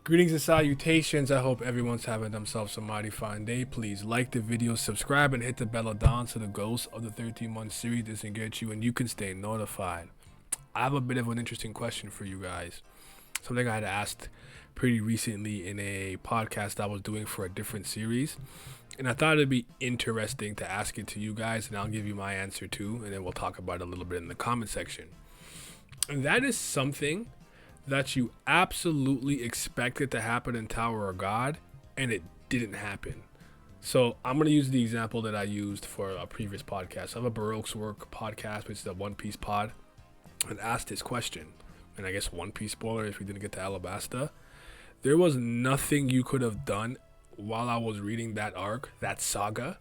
Greetings and salutations. I hope everyone's having themselves a mighty fine day. Please like the video, subscribe, and hit the bell down so the ghost of the 13-month series doesn't get you and you can stay notified. I have a bit of an interesting question for you guys. Something I had asked pretty recently in a podcast I was doing for a different series. And I thought it'd be interesting to ask it to you guys, and I'll give you my answer too, and then we'll talk about it a little bit in the comment section. And that is something that you absolutely expected to happen in Tower of God, and it didn't happen. So I'm going to use the example that I used for a previous podcast. I have a Baroque's Work podcast, which is a One Piece pod, and asked this question. And I guess One Piece spoiler if we didn't get to Alabasta. There was nothing you could have done while I was reading that arc, that saga.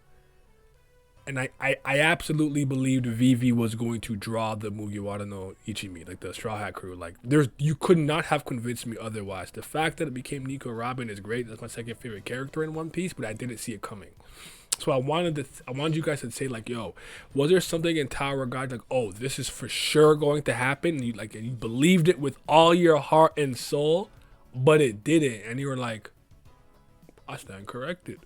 And I absolutely believed Vivi was going to draw the Mugiwara no Ichimi, like the Straw Hat Crew. Like, you could not have convinced me otherwise. The fact that it became Nico Robin is great. That's my second favorite character in One Piece, but I didn't see it coming. So I wanted you guys to say, like, yo, was there something in Tower of God like, oh, this is for sure going to happen, and you believed it with all your heart and soul, but it didn't, and you were like, I stand corrected.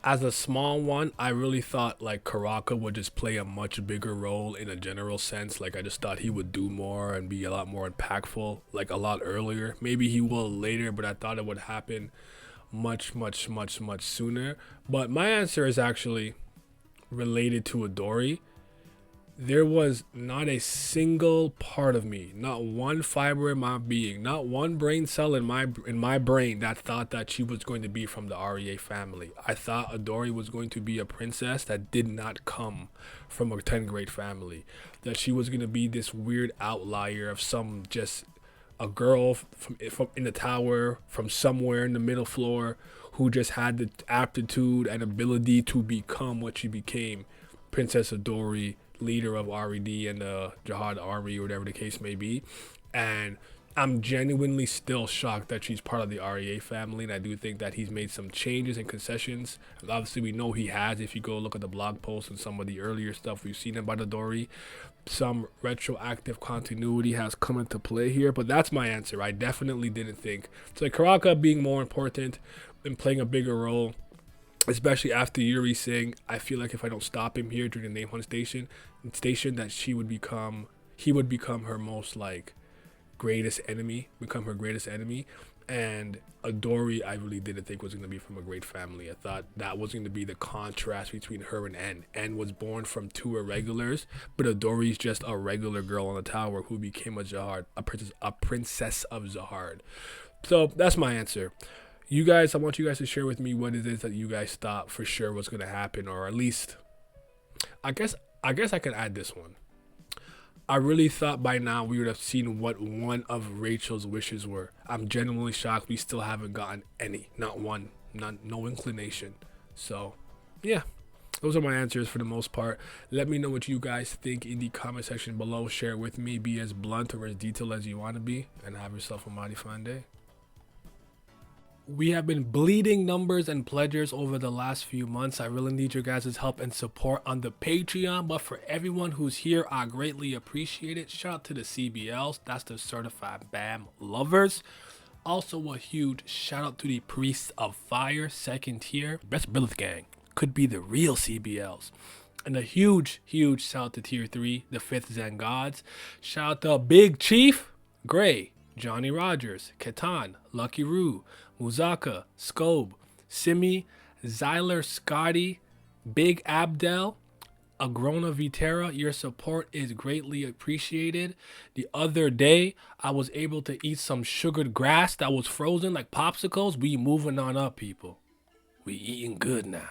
As a small one, I really thought like Karaka would just play a much bigger role in a general sense. Like, I just thought he would do more and be a lot more impactful, like a lot earlier. Maybe he will later, but I thought it would happen much sooner. But my answer is actually related to Adori. There was not a single part of me, not one fiber in my being, not one brain cell in my brain that thought that she was going to be from the REA family. I thought Adori was going to be a princess that did not come from a 10th grade family, that she was going to be this weird outlier of some just a girl from in the tower from somewhere in the middle floor who just had the aptitude and ability to become what she became, Princess Adori, leader of RED and the Jihad Army, or whatever the case may be. And I'm genuinely still shocked that she's part of the REA family, and I do think that he's made some changes and concessions. And obviously, we know he has. If you go look at the blog posts and some of the earlier stuff we've seen about Adori, some retroactive continuity has come into play here. But that's my answer. I definitely didn't think so. Like, Karaka being more important and playing a bigger role, especially after Yuri saying, I feel like if I don't stop him here during the name hunt station, that he would become her most like greatest enemy, And Adori, I really didn't think was going to be from a great family. I thought that was going to be the contrast between her and En. En was born from two irregulars, but Adori's just a regular girl on the tower who became a Jahard, a princess of Zahard. So that's my answer. You guys, I want you guys to share with me what it is that you guys thought for sure was going to happen, or at least, I guess I can add this one. I really thought by now we would have seen what one of Rachel's wishes were. I'm genuinely shocked we still haven't gotten any, not one, no inclination. So, yeah, those are my answers for the most part. Let me know what you guys think in the comment section below. Share it with me. Be as blunt or as detailed as you want to be, and have yourself a mighty fine day. We have been bleeding numbers and pledgers over the last few months. I really need your guys' help and support on the Patreon. But for everyone who's here, I greatly appreciate it. Shout out to the CBLs. That's the Certified BAM Lovers. Also a huge shout out to the Priests of Fire, second tier. Best Billith Gang. Could be the real CBLs. And a huge shout out to tier 3, the 5th Zen Gods. Shout out to Big Chief, Gray, Johnny Rogers, Ketan, Lucky Roo, Muzaka, Scobe, Simi, Zyler, Scotty, Big Abdel, Agrona Vitera. Your support is greatly appreciated. The other day, I was able to eat some sugared grass that was frozen like popsicles. We moving on up, people. We eating good now.